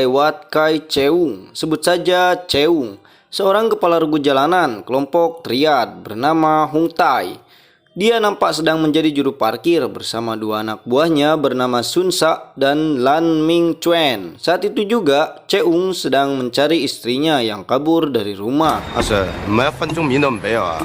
lewat Kai Cheung, sebut saja Cheung, seorang kepala regu jalanan kelompok triad bernama Hung Tai. Dia nampak sedang menjadi juru parkir bersama dua anak buahnya bernama Sun Sa dan Lan Ming Chuen. Saat itu juga Cheung sedang mencari istrinya yang kabur dari rumah. 阿 Sir，唔係1分鐘面都唔俾啊！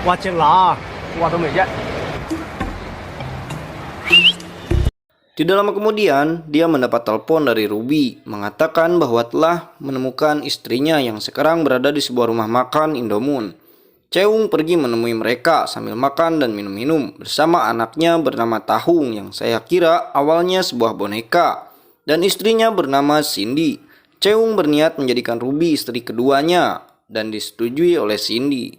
挖隻乸，挖到未啫？ Tidak lama kemudian, dia mendapat telepon dari Ruby mengatakan bahwa telah menemukan istrinya yang sekarang berada di sebuah rumah makan Indomoon. Cheung pergi menemui mereka sambil makan dan minum-minum bersama anaknya bernama Tahung yang saya kira awalnya sebuah boneka dan istrinya bernama Cindy. Cheung berniat menjadikan Ruby istri keduanya dan disetujui oleh Cindy.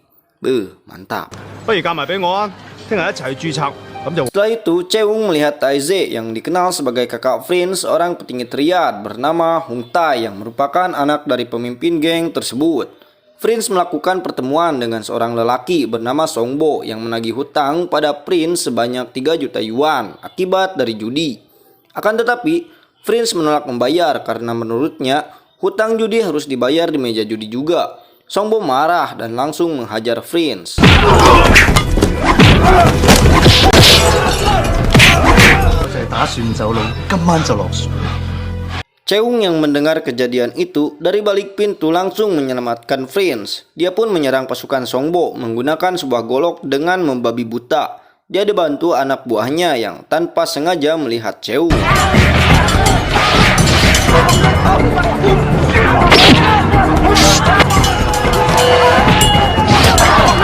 Mantap. 不如夾埋俾我啊！聽日一齊註冊，咁就 Setelah itu, Cheung melihat Taize yang dikenal sebagai kakak Prince, seorang petinggi triad bernama Hung Tai yang merupakan anak dari pemimpin geng tersebut. Prince melakukan pertemuan dengan seorang lelaki bernama Songbo yang menagih hutang pada Prince sebanyak 3 juta yuan akibat dari judi. Akan tetapi, Prince menolak membayar karena menurutnya hutang judi harus dibayar di meja judi juga. Songbo marah dan langsung menghajar Prince. Cheung yang mendengar kejadian itu dari balik pintu langsung menyelamatkan Prince. Dia pun menyerang pasukan Songbo menggunakan sebuah golok dengan membabi buta. Dia dibantu anak buahnya yang tanpa sengaja melihat Cheung.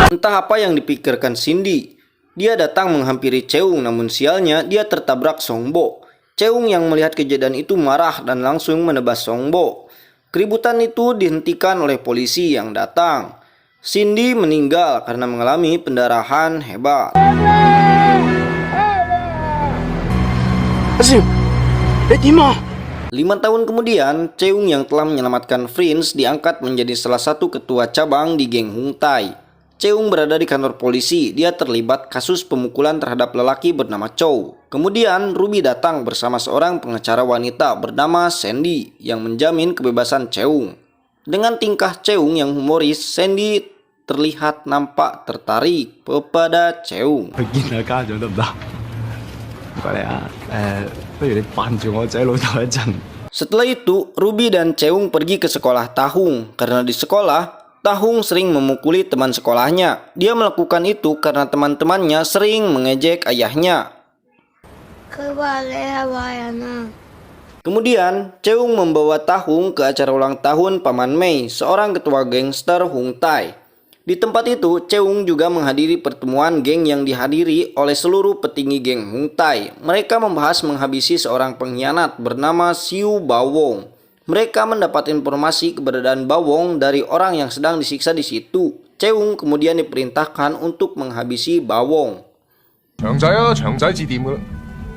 Entah apa yang dipikirkan Cindy. Dia datang menghampiri Cheung namun sialnya dia tertabrak Songbo. Cheung yang melihat kejadian itu marah dan langsung menebas Songbo. Keributan itu dihentikan oleh polisi yang datang. Cindy meninggal karena mengalami pendarahan hebat. 5 tahun kemudian, Cheung yang telah menyelamatkan Prince diangkat menjadi salah satu ketua cabang di geng Hung Tai. Cheung berada di kantor polisi. Dia terlibat kasus pemukulan terhadap lelaki bernama Chow. Kemudian Ruby datang bersama seorang pengacara wanita bernama Sandy yang menjamin kebebasan Cheung. Dengan tingkah Cheung yang humoris, Sandy terlihat nampak tertarik kepada Cheung. 去見下家長得唔得？唔該你啊，不如你扮住我仔老豆一陣。 Setelah itu, Ruby dan Cheung pergi ke sekolah Tahung. Karena di sekolah, Tahung sering memukuli teman sekolahnya. Dia melakukan itu karena teman-temannya sering mengejek ayahnya. Kemudian, Cheung membawa Tahung ke acara ulang tahun Paman Mei, seorang ketua gangster Hung Tai. Di tempat itu, Cheung juga menghadiri pertemuan geng yang dihadiri oleh seluruh petinggi geng Hung Tai. Mereka membahas menghabisi seorang pengkhianat bernama Siu Bawong. Mereka mendapat informasi keberadaan Bawong dari orang yang sedang disiksa di situ. Cheung kemudian diperintahkan untuk menghabisi Bawong. 長仔啊，長仔至掂噶啦。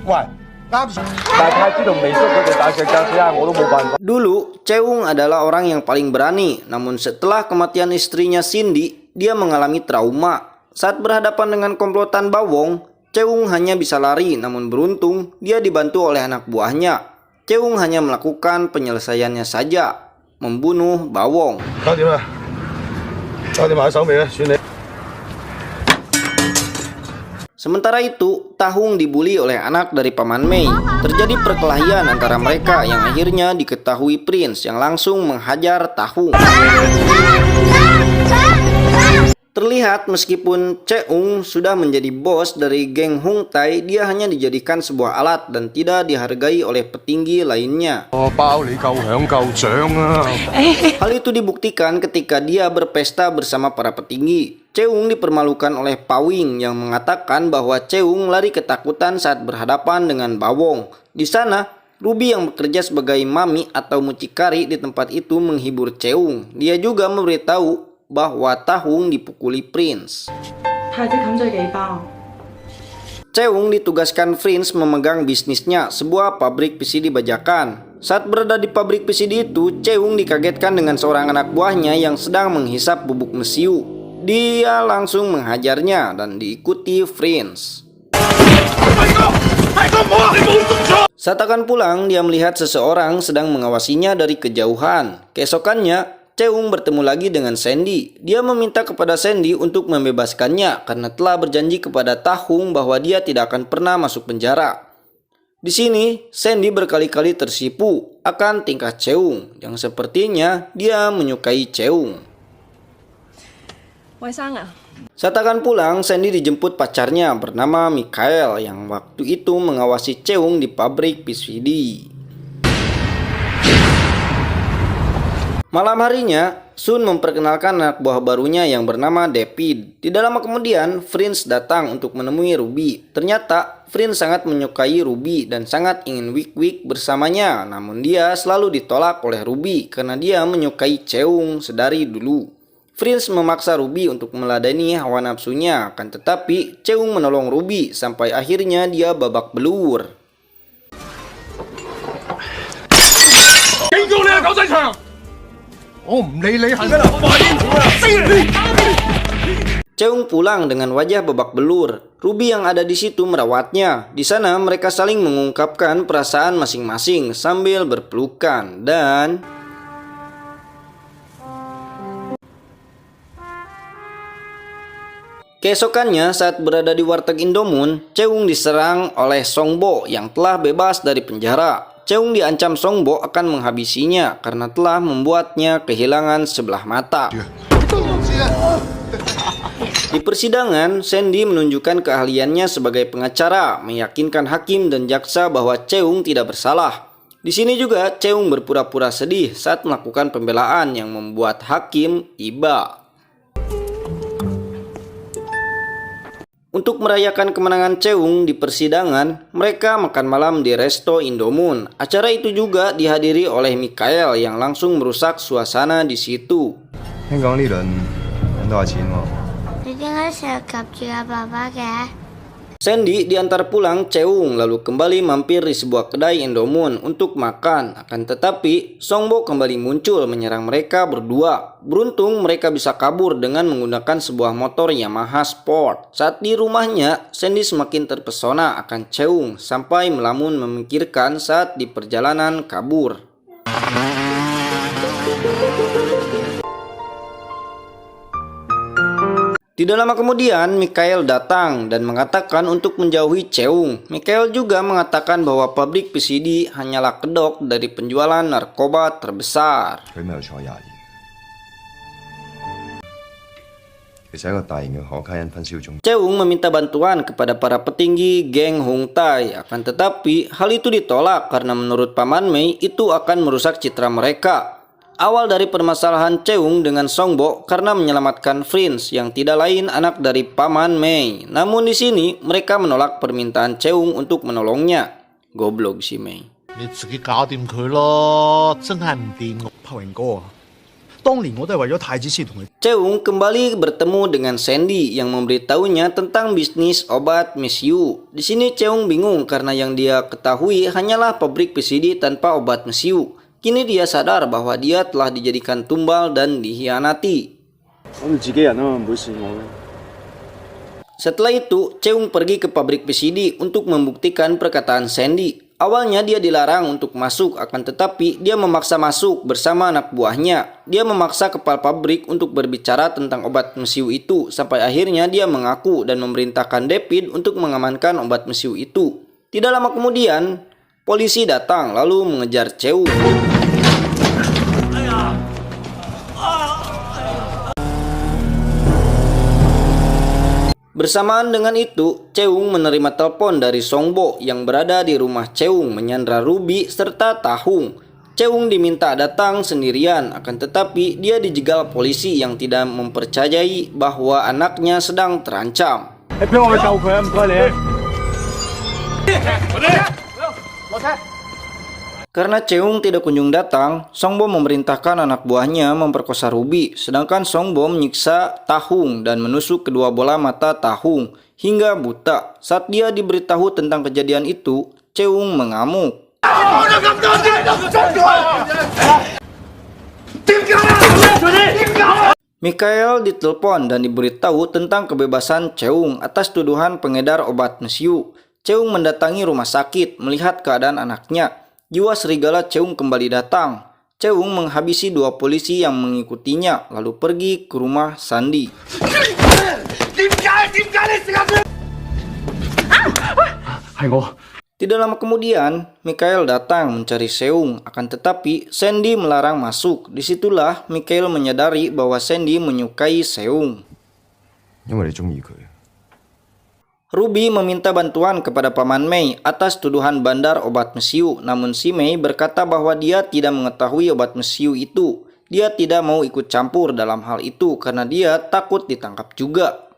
喂，啱大太知道微叔佢哋大石架死下我都冇辦法。 Dulu, Cheung adalah orang yang paling berani. Namun setelah kematian istrinya Cindy, dia mengalami trauma. Saat berhadapan dengan komplotan Bawong, Cheung hanya bisa lari. Namun beruntung, dia dibantu oleh anak buahnya. Cheung hanya melakukan penyelesaiannya saja, membunuh Bawong. 搞掂啦，搞掂埋手尾啦，算你。 Sementara itu, Tahung dibully oleh anak dari Paman Mei. Terjadi perkelahian antara mereka yang akhirnya diketahui Prince yang langsung menghajar Tahung. Terlihat meskipun Cheung sudah menjadi bos dari geng Hung Tai, dia hanya dijadikan sebuah alat dan tidak dihargai oleh petinggi lainnya. 我包你夠響夠獎啊！ Hal itu dibuktikan ketika dia berpesta bersama para petinggi. Cheung dipermalukan oleh Pawing yang mengatakan bahwa Cheung lari ketakutan saat berhadapan dengan Bawong. Di sana, Ruby yang bekerja sebagai mami atau mucikari di tempat itu menghibur Cheung. Dia juga memberitahu bahwa Tahung dipukuli Prince. Cheung ditugaskan Prince memegang bisnisnya, sebuah pabrik PCD bajakan. Saat berada di pabrik PCD itu, Cheung dikagetkan dengan seorang anak buahnya yang sedang menghisap bubuk mesiu. Dia langsung menghajarnya dan diikuti Prince. Saat akan pulang, dia melihat seseorang sedang mengawasinya dari kejauhan. Keesokannya, Cheung bertemu lagi dengan Sandy. Dia meminta kepada Sandy untuk membebaskannya karena telah berjanji kepada Tahung bahwa dia tidak akan pernah masuk penjara. Di sini, Sandy berkali-kali tersipu akan tingkah Cheung yang sepertinya dia menyukai Cheung. Saat akan pulang, Sandy dijemput pacarnya bernama Michael yang waktu itu mengawasi Cheung di pabrik PCD. Malam harinya, Sun memperkenalkan anak buah barunya yang bernama David. Tidak lama kemudian, Prince datang untuk menemui Ruby. Ternyata, Prince sangat menyukai Ruby dan sangat ingin wik-wik bersamanya. Namun dia selalu ditolak oleh Ruby karena dia menyukai Cheung sedari dulu. Prince memaksa Ruby untuk meladeni hawa nafsunya, akan tetapi Cheung menolong Ruby sampai akhirnya dia babak belur. Cheung pulang dengan wajah babak belur. Ruby yang ada di situ merawatnya. Di sana mereka saling mengungkapkan perasaan masing-masing sambil berpelukan dan keesokannya saat berada di warteg Indomoon, Cheung diserang oleh Songbo yang telah bebas dari penjara. Cheung diancam Songbo akan menghabisinya karena telah membuatnya kehilangan sebelah mata. Di persidangan, Sandy menunjukkan keahliannya sebagai pengacara, meyakinkan hakim dan jaksa bahwa Cheung tidak bersalah. Di sini juga Cheung berpura-pura sedih saat melakukan pembelaan yang membuat hakim iba. Untuk merayakan kemenangan Cheung di persidangan, mereka makan malam di resto Indomoon. Acara itu juga dihadiri oleh Michael yang langsung merusak suasana di situ. 聽講呢輪揾到下錢喎。 你點解成日及住阿爸爸嘅？ Sandy diantar pulang Cheung lalu kembali mampir di sebuah kedai Indomoon untuk makan. Akan tetapi, Songbo kembali muncul menyerang mereka berdua. Beruntung mereka bisa kabur dengan menggunakan sebuah motor Yamaha Sport. Saat di rumahnya, Sandy semakin terpesona akan Cheung sampai melamun memikirkan saat di perjalanan kabur. Tidak lama kemudian, Michael datang dan mengatakan untuk menjauhi Cheung. Michael juga mengatakan bahwa pabrik PCD hanyalah kedok dari penjualan narkoba terbesar. 佢咪又坐20年。其實一個大型嘅可卡因分銷中。 Cheung meminta bantuan kepada para petinggi geng Hung Tai. Akan tetapi, hal itu ditolak karena menurut Paman Mei itu akan merusak citra mereka. Awal dari permasalahan Cheung dengan Songbo karena menyelamatkan Prince yang tidak lain anak dari Paman Mei. Namun di sini mereka menolak permintaan Cheung untuk menolongnya. Goblok si Mei. 你自己搞掂佢咯，真係唔掂。柏榮哥啊，當年我都係為咗太子師同佢。 Cheung kembali bertemu dengan Sandy yang memberitahunya tentang bisnis obat mesiu. Di sini Cheung bingung karena yang dia ketahui hanyalah pabrik PCD tanpa obat mesiu. Kini dia sadar bahwa dia telah dijadikan tumbal dan dikhianati. Setelah itu, Cheung pergi ke pabrik PCD untuk membuktikan perkataan Sandy. Awalnya dia dilarang untuk masuk, akan tetapi dia memaksa masuk bersama anak buahnya. Dia memaksa kepala pabrik untuk berbicara tentang obat mesiu itu, sampai akhirnya dia mengaku dan memerintahkan David untuk mengamankan obat mesiu itu. Tidak lama kemudian, polisi datang lalu mengejar Cheung. Bersamaan dengan itu, Cheung menerima telepon dari Songbo yang berada di rumah Cheung menyandra Ruby serta Tahung. Cheung diminta datang sendirian, akan tetapi dia dijegal polisi yang tidak mempercayai bahwa anaknya sedang terancam. Karena Cheung tidak kunjung datang, Songbo memerintahkan anak buahnya memperkosa Ruby, sedangkan Songbo menyiksa Tahung dan menusuk kedua bola mata Tahung hingga buta. Saat dia diberitahu tentang kejadian itu, Cheung mengamuk. Michael ditelepon dan diberitahu tentang kebebasan Cheung atas tuduhan pengedar obat mesiu. Cheung mendatangi rumah sakit melihat keadaan anaknya. Jiwa serigala Cheung kembali datang. Cheung menghabisi 2 polisi yang mengikutinya lalu pergi ke rumah Sandy. Tidak lama kemudian, Mikhail datang mencari Seung, akan tetapi Sandy melarang masuk. Disitulah Mikhail menyadari bahwa Sandy menyukai Seung. 因為你中意佢。 Ruby meminta bantuan kepada Paman Mei atas tuduhan bandar obat mesiu, namun si Mei berkata bahwa dia tidak mengetahui obat mesiu itu. Dia tidak mau ikut campur dalam hal itu karena dia takut ditangkap juga.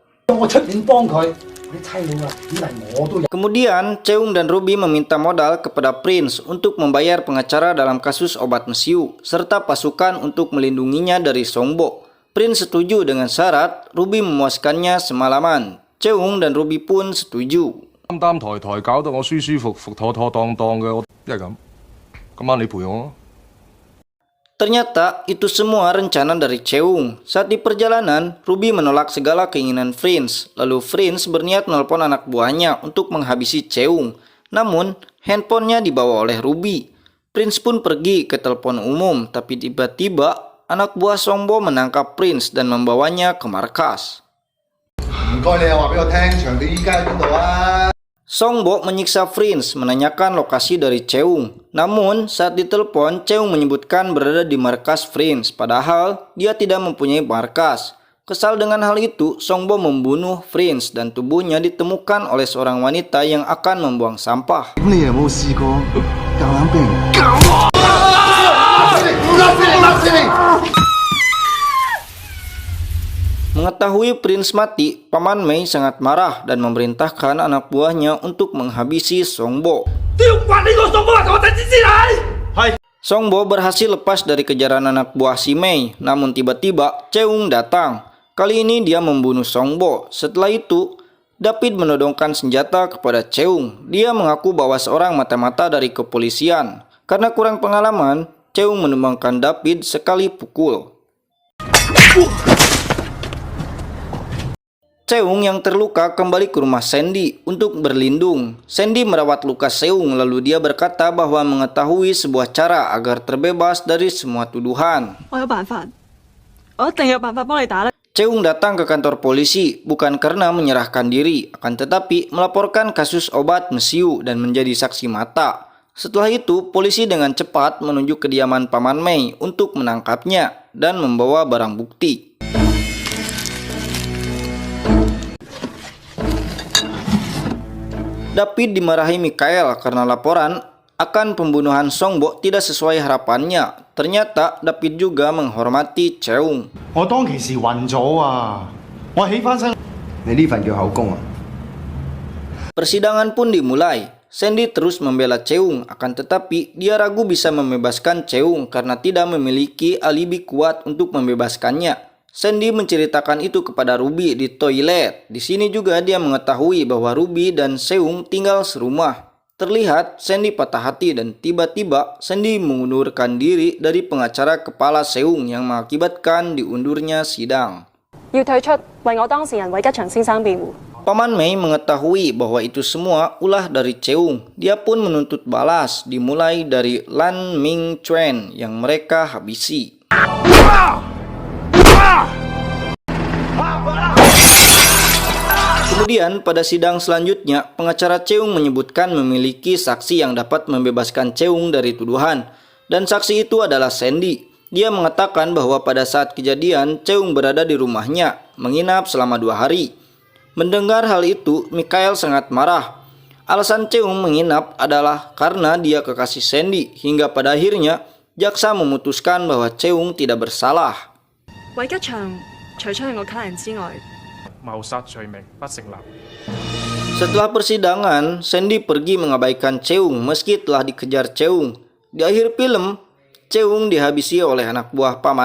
Kemudian, Cheung dan Ruby meminta modal kepada Prince untuk membayar pengacara dalam kasus obat mesiu, serta pasukan untuk melindunginya dari Songbo. Prince setuju dengan syarat Ruby memuaskannya semalaman. Cheung dan Ruby pun setuju. 擔抬抬搞到我舒舒服服妥妥當當嘅，一係咁，今晚你陪我。 Ternyata itu semua rencana dari Cheung. Saat di perjalanan, Ruby menolak segala keinginan Prince. Lalu Prince berniat menelpon anak buahnya untuk menghabisi Cheung. Namun, handphonenya dibawa oleh Ruby. Prince pun pergi ke telepon umum, tapi tiba-tiba anak buah Songbo menangkap Prince dan membawanya ke markas. 唔該你又話俾我聽，場地依家喺邊度啊？ Songbo menyiksa Prince menanyakan lokasi dari Cheung. Namun saat ditelepon, Cheung menyebutkan berada di markas Prince, padahal dia tidak mempunyai markas. Kesal dengan hal itu, Songbo membunuh Prince dan tubuhnya ditemukan oleh seorang wanita yang akan membuang sampah. 咁你有冇試過夾硬俾人搞？ Mengetahui Prince mati, Paman Mei sangat marah dan memerintahkan anak buahnya untuk menghabisi Songbo. Songbo berhasil lepas dari kejaran anak buah si Mei, namun tiba-tiba Cheung datang. Kali ini dia membunuh Songbo. Setelah itu, David menodongkan senjata kepada Cheung. Dia mengaku bahwa seorang mata-mata dari kepolisian. Karena kurang pengalaman, Cheung menumbangkan David sekali pukul. Cheung yang terluka kembali ke rumah Sandy untuk berlindung. Sandy merawat luka Cheung lalu dia berkata bahwa mengetahui sebuah cara agar terbebas dari semua tuduhan. Cheung datang ke kantor polisi bukan karena menyerahkan diri, akan tetapi melaporkan kasus obat mesiu dan menjadi saksi mata. Setelah itu, polisi dengan cepat menuju kediaman Paman Mei untuk menangkapnya dan membawa barang bukti. David dimarahi Mikhail karena laporan akan pembunuhan Songbo tidak sesuai harapannya. Ternyata David juga menghormati Cheung. 我當其時暈咗啊！我起翻身。你呢份叫口供啊？ Persidangan pun dimulai. Sandy terus membela Cheung, akan tetapi dia ragu bisa membebaskan Cheung karena tidak memiliki alibi kuat untuk membebaskannya. Sandy menceritakan itu kepada Ruby di toilet. Di sini juga dia mengetahui bahwa Ruby dan Seung tinggal serumah. Terlihat Sandy patah hati dan tiba-tiba Sandy mengundurkan diri dari pengacara kepala Seung yang mengakibatkan diundurnya sidang. Paman Mei mengetahui bahwa itu semua ulah dari Cheung. Dia pun menuntut balas, dimulai dari Lan Ming Chuan yang mereka habisi. Kemudian pada sidang selanjutnya, pengacara Cheung menyebutkan memiliki saksi yang dapat membebaskan Cheung dari tuduhan. Dan saksi itu adalah Sandy. Dia mengatakan bahwa pada saat kejadian, Cheung berada di rumahnya, menginap selama 2 hari. Mendengar hal itu, Mikhail sangat marah. Alasan Cheung menginap adalah karena dia kekasih Sandy, hingga pada akhirnya, jaksa memutuskan bahwa Cheung tidak bersalah. 韋吉祥除咗係我家人之外， 謀殺罪名不成立。 Setelah persidangan, Sandy pergi mengabaikan Cheung meski telah dikejar Cheung. Di akhir film, Cheung dihabisi oleh anak buah Paman